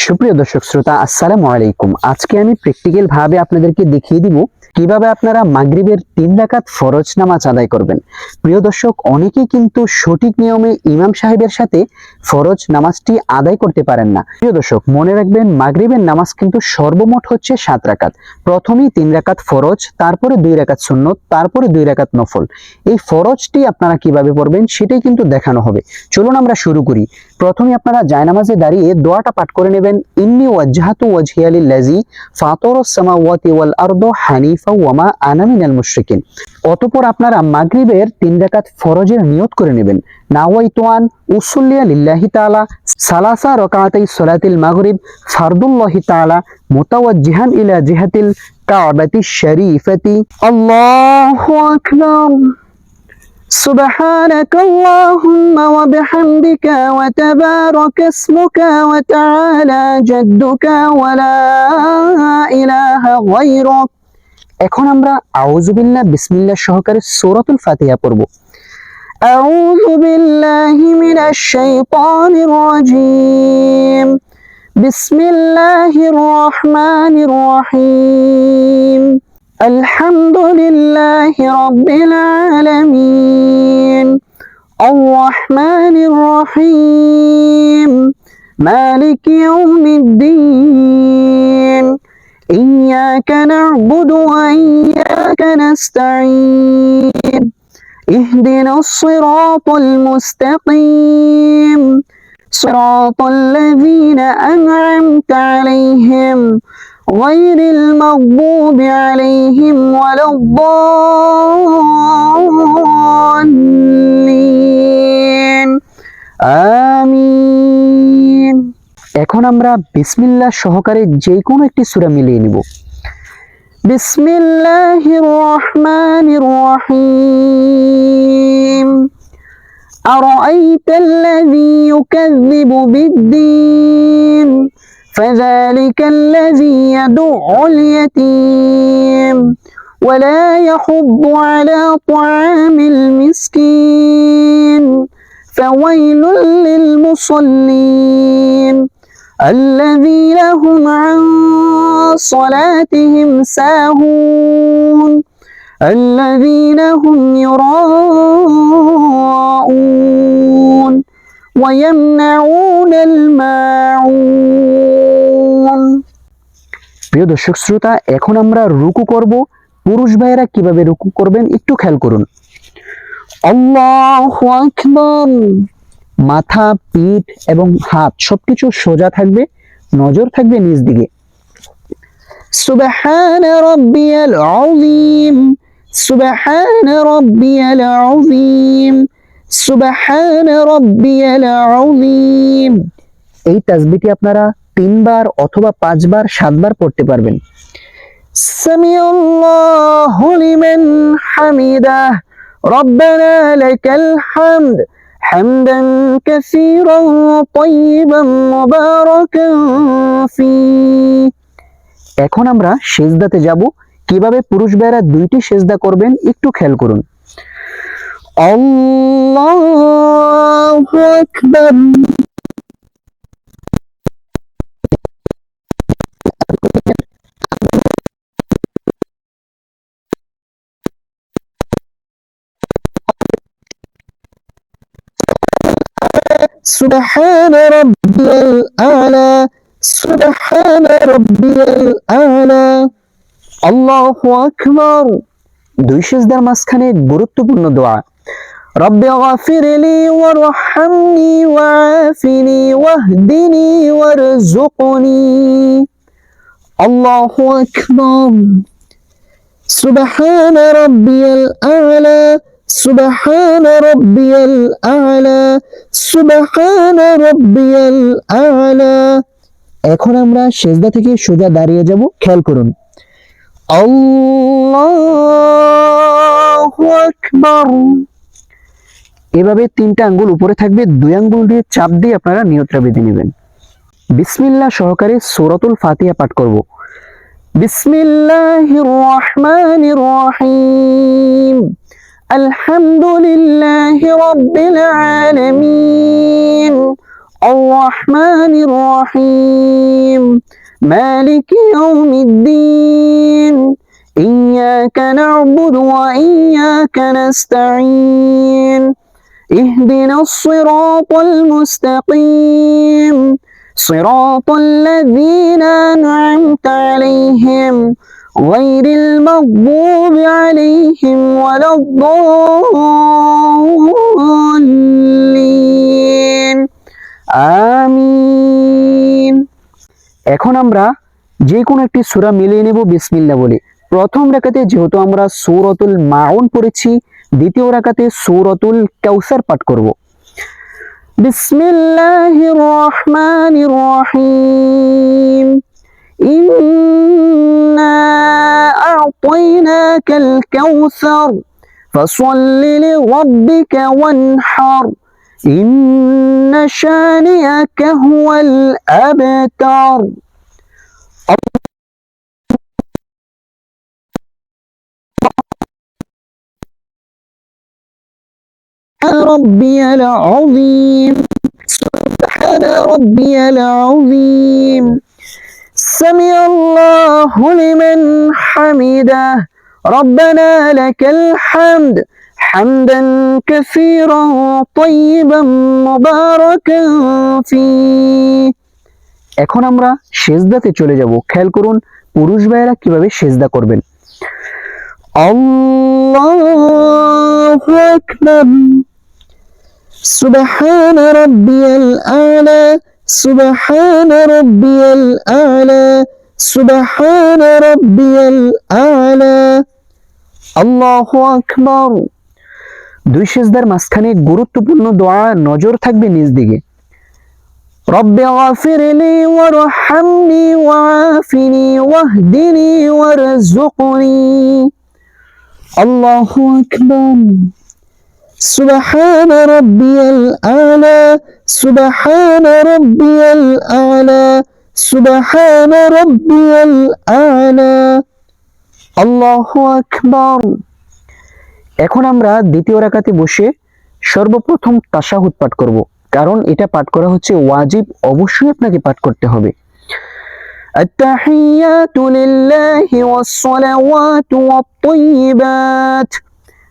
সুপ্রিয় দর্শক শ্রোতা, আসসালামু আলাইকুম। আজকে আমি প্র্যাকটিক্যাল ভাবে আপনাদেরকে দেখিয়ে দিব কিভাবে আপনারা মাগরিবের 3 রাকাত ফরজ নামাজ আদায় করবেন। প্রিয় দর্শক, অনেকেই কিন্তু সঠিক নিয়মে ইমাম সাহেবের সাথে ফরজ নামাজটি আদায় করতে পারেন না। প্রিয় দর্শক, মনে রাখবেন মাগরিবের নামাজ কিন্তু সর্বমোট হচ্ছে 7 রাকাত। প্রথমেই 3 রাকাত ফরজ, তারপরে 2 রাকাত সুন্নত, তারপরে 2 রাকাত নফল। এই ফরজটি আপনারা কিভাবে পড়বেন সেটাই কিন্তু দেখানো হবে। চলুন আমরা শুরু করি। প্রথমে আপনারা জায়নামাজে দাঁড়িয়ে দোয়াটা পাঠ করে নেবেন, ইন্নী ওয়াজহাতু ওয়াজহিয়া লিল্লাযী ফাতারাস সামাওয়াতি ওয়াল আরদা হানিফা ওয়া মা আনা মিনাল মুশরিকিন। অতঃপর আপনারা মাগরিবের 3 রাকাত ফরজের নিয়ত করে নেবেন, নাওয়াইতু আন উসাল্লিয়া লিল্লাহি তাআলা সালাসা রাকাতাই সালাতিল মাগরিব ফারদুল্লাহি তাআলা মুতাওয়াজ্জিহান ইলা জিহাতিল কাবাতিশ শরীফাতি। আল্লাহু আকবার। سبحانك اللهم وبحمدك وتبارك اسمك وتعالى جدك ولا إله غيرك। এখন আমরা আউযু বিল্লাহ বিসমিল্লাহ সহকারে সূরাতুল ফাতিহা পড়ব। আউযু বিল্লাহি মিনাশ শাইতানির রাজীম। বিসমিল্লাহির রহমানির রহিম। الحمد لله رب العالمين الرحمن الرحيم مالك يوم الدين إياك نعبد وإياك نستعين اهدنا الصراط المستقيم صراط الذين أنعمت عليهم غير المغضوب عليهم ولا الضالين আমিন। এখন আমরা বিসমিল্লাহ সহকারে যে কোনো একটি সূরা মিলিয়ে নিব। বিসমিল্লাহির রহমানির রহিম। আরাআইতাল্লাযী ইউকাযযিবু বিদ্দীন فذلك الذي يدع اليتيم ولا يحض على طعام المسكين فويل للمصلين الذين هم عن صلاتهم ساهون الذين هم يراءون ويمنعون الماعون। প্রিয় দর্শক শ্রোতা, এখন আমরা রুকু করব। পুরুষ ভাইয়েরা কিভাবে রুকু করবেন একটু খেয়াল করুন। আল্লাহু আকবার। মাথা, পিঠ এবং হাত সবকিছু সোজা থাকবে, নজর থাকবে নিচ দিকে। সুবহান রাব্বিয়াল আযীম। সুবহান রাব্বিয়াল আযীম। সুবহান রাব্বিয়াল আযীম। এই তাসবিহটি আপনারা 3 বার অথবা 5 বার 7 বার পড়তে পারবেন। সামিআল্লাহু লিমান হামিদাহ রব্বানা লাকাল হামদ হামদান কাসীরান তাইয়িবান মুবারাকান ফী। এখন আমরা সিজদাতে যাব। কিভাবে পুরুষ ভাইরা 2টি সিজদা করবেন একটু খেয়াল করুন। আল্লাহু আকবার। সুবহান রাব্বিয়াল আ'লা সুবহান রাব্বিয়াল আ'লা। আল্লাহু আকবার। 2 সিজদার মাঝখানে গুরুত্বপূর্ণ দোয়া, রব্বি গফিরলি ওয়ারহামনি ওয়াআফিনি ওয়াহদিনি ওয়ারযুকনি। আল্লাহু আকবার। সুবহান রাব্বিয়াল আ'লা সুবহান রাব্বিয়াল আ'লা সুবহান রাব্বিয়াল আ'লা। এখন আমরা সিজদা থেকে সোজা দাঁড়িয়ে যাব, খেয়াল করুন। আল্লাহু আকবার। এভাবে 3টা আঙ্গুল উপরে থাকবে, 2 আঙ্গুল দিয়ে চাপ দিয়ে আপনারা নিয়তটা বেঁধে নেবেন। বিসমিল্লাহ সহকারে সূরাতুল ফাতিহা পাঠ করব। বিসমিল্লাহির রহমানির রহিম। আলহামদুলিল্লাহি রাব্বিল আলামিন الرحمن الرحيم مالك يوم الدين إياك نعبد وإياك نستعين اهدنا الصراط المستقيم صراط الذين أنعمت عليهم غير المغضوب عليهم ولا الضالين আমিন। এখন আমরা যে কোনো একটি সূরা মিলিয়ে নেব বিসমিল্লাহ বলে। প্রথম রাকাতে যেহেতু আমরা সূরাতুল মাউন পড়েছি, দ্বিতীয় রাকাতে সূরাতুল কাউসার পাঠ করব। বিসমিল্লাহির রহমানির রহিম ইন্না আ'তাইনাকাল কাউসার ফাসাল্লি লিরাব্বিকা ওয়ানহার ইন্না শানিআকা হুয়াল আবতার। ربي العظيم سبحان ربي العظيم سمع الله لمن حمده ربنا لك الحمد حمدا كثيرا طيبا مباركا فيه। এখন আমরা সেজদাতে চলে যাব। খেয়াল করুন পুরুষ ভাইয়েরা কিভাবে সেজদা করবেন। আল্লাহু আকবার سبحان ربي الأعلى سبحان ربي الأعلى سبحان ربي الأعلى الله أكبر। দুই সিজদার মাঝখানে গুরুত্বপূর্ণ দোয়া নজর থাকবে নিজ দিকে। রব্বি গফিরলি ওয়ারহামনি ওয়াআফিনি ওয়াহদিনি ওয়ারযুকনি। আল্লাহু আকবার سبحان ربي الأعلى سبحان ربي الأعلى سبحان ربي الأعلى الله أكبر। এখন আমরা দ্বিতীয় রাকাতে বসে সর্বপ্রথম তাশাহুদ পাঠ করব, কারণ এটা পাঠ করা হচ্ছে ওয়াজিব, অবশ্যই আপনাকে পাঠ করতে হবে। التحيات لله والصلوات والطيبات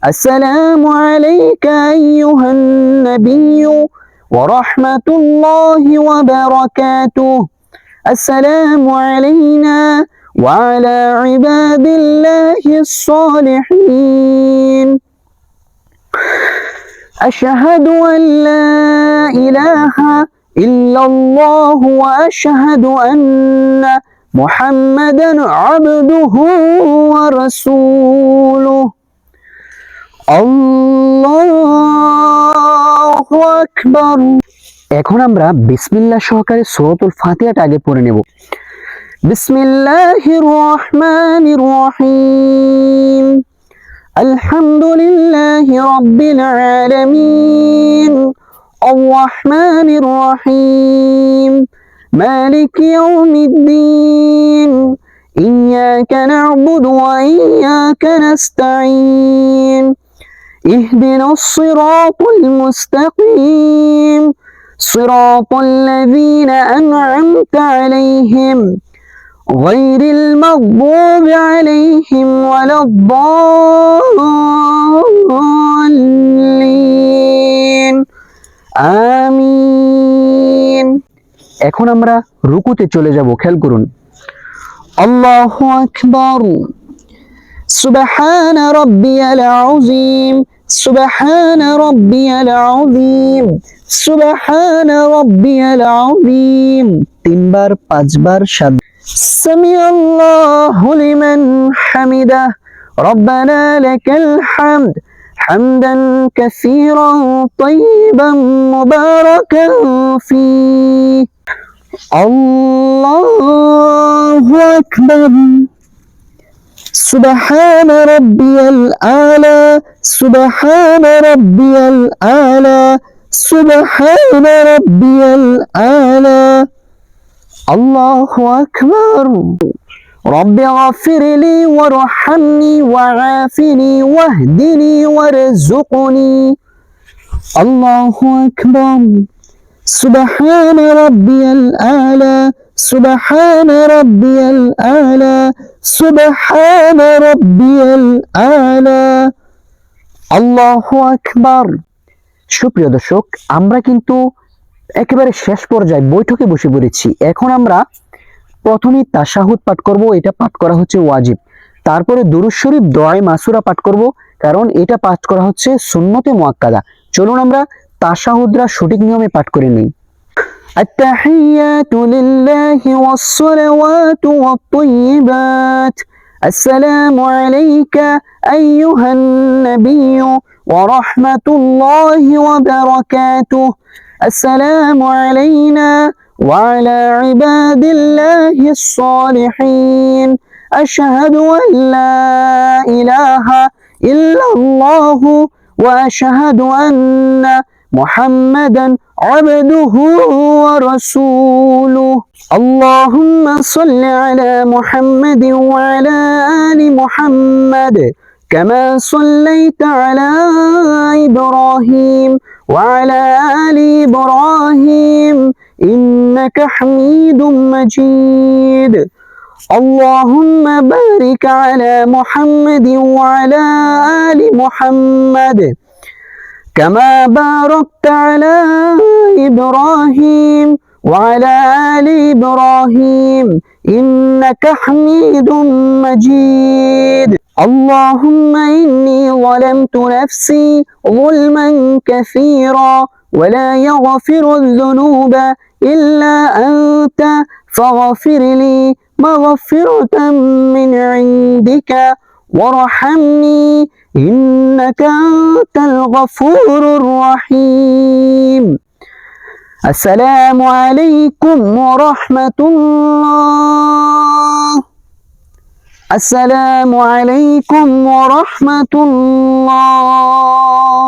السلام عليك أيها النبي ورحمة الله وبركاته السلام علينا وعلى عباد الله الصالحين أشهد أن لا إله إلا الله وأشهد أن محمدا عبده ورسوله আল্লাহু আকবার। এখন আমরা বিসমিল্লাহ সহকারে সূরাতুল ফাতিহাটা আগে পড়ে নেব। বিসমিল্লাহির রহমানির রহিম আলহামদুলিল্লাহি রাব্বিল আলামিন আর রহমানির রহিম মালিকি ইয়াউমিদ্দিন ইয়্যাকা না'বুদু ওয়া ইয়্যাকা নাস্তাঈন اهدنا الصراط المستقيم صراط الذين أنعمت عليهم غير المغضوب عليهم ولا الضالين آمين। এখন আমরা রুকুতে চলে যাব। খেয়াল করুন আল্লাহু আকবার سبحان ربي العظيم سبحان ربي العظيم سبحان ربي العظيم তিনবার পাঁচবার সাত। سمع الله لمن حمده ربنا لك الحمد حمدا كثيرا طيبا مباركا فيه الله أكبر سبحان ربي الأعلى سبحان ربي الأعلى سبحان ربي الأعلى الله أكبر رب اغفر لي وارحمني وعافني واهدني وارزقني الله أكبر سبحان ربي الأعلى سبحان ربي الأعلى سبحان ربي الأعلى আল্লাহু আকবার। সুপ্রিয় দর্শক, আমরা কিন্তু একেবারে শেষ পর্যায়ে বৈঠকে বসে পড়েছি। এখন আমরা প্রথমে তাশাহুদ পাঠ করব, এটা পাঠ করা হচ্ছে ওয়াজিব। তারপরে দুরূদ শরীফ দোয়ায়ে মাসুরা পাঠ করব, কারণ এটা পাঠ করা হচ্ছে সুন্নতে মুআক্কাদা। চলুন আমরা তাশাহুদরা সঠিক নিয়মে পাঠ করে নিই। التحيات لله والصلوات والطيبات السلام عليك أيها النبي ورحمة الله وبركاته السلام علينا وعلى عباد الله الصالحين أشهد أن لا إله إلا الله وأشهد أن محمدا عبده ورسوله اللهم صل على محمد وعلى آل محمد كما صليت على إبراهيم وعلى آل إبراهيم إنك حميد مجيد اللهم بارك على محمد وعلى آل محمد كما باركت على إبراهيم وعلى آل إبراهيم إنك حميد مجيد اللهم إني ظلمت نفسي ظلما كثيرا ولا يغفر الذنوب إلا أنت فاغفر لي مغفرة من عندك وارحمني إنك أنت الغفور الرحيم السلام عليكم ورحمة الله السلام عليكم ورحمة الله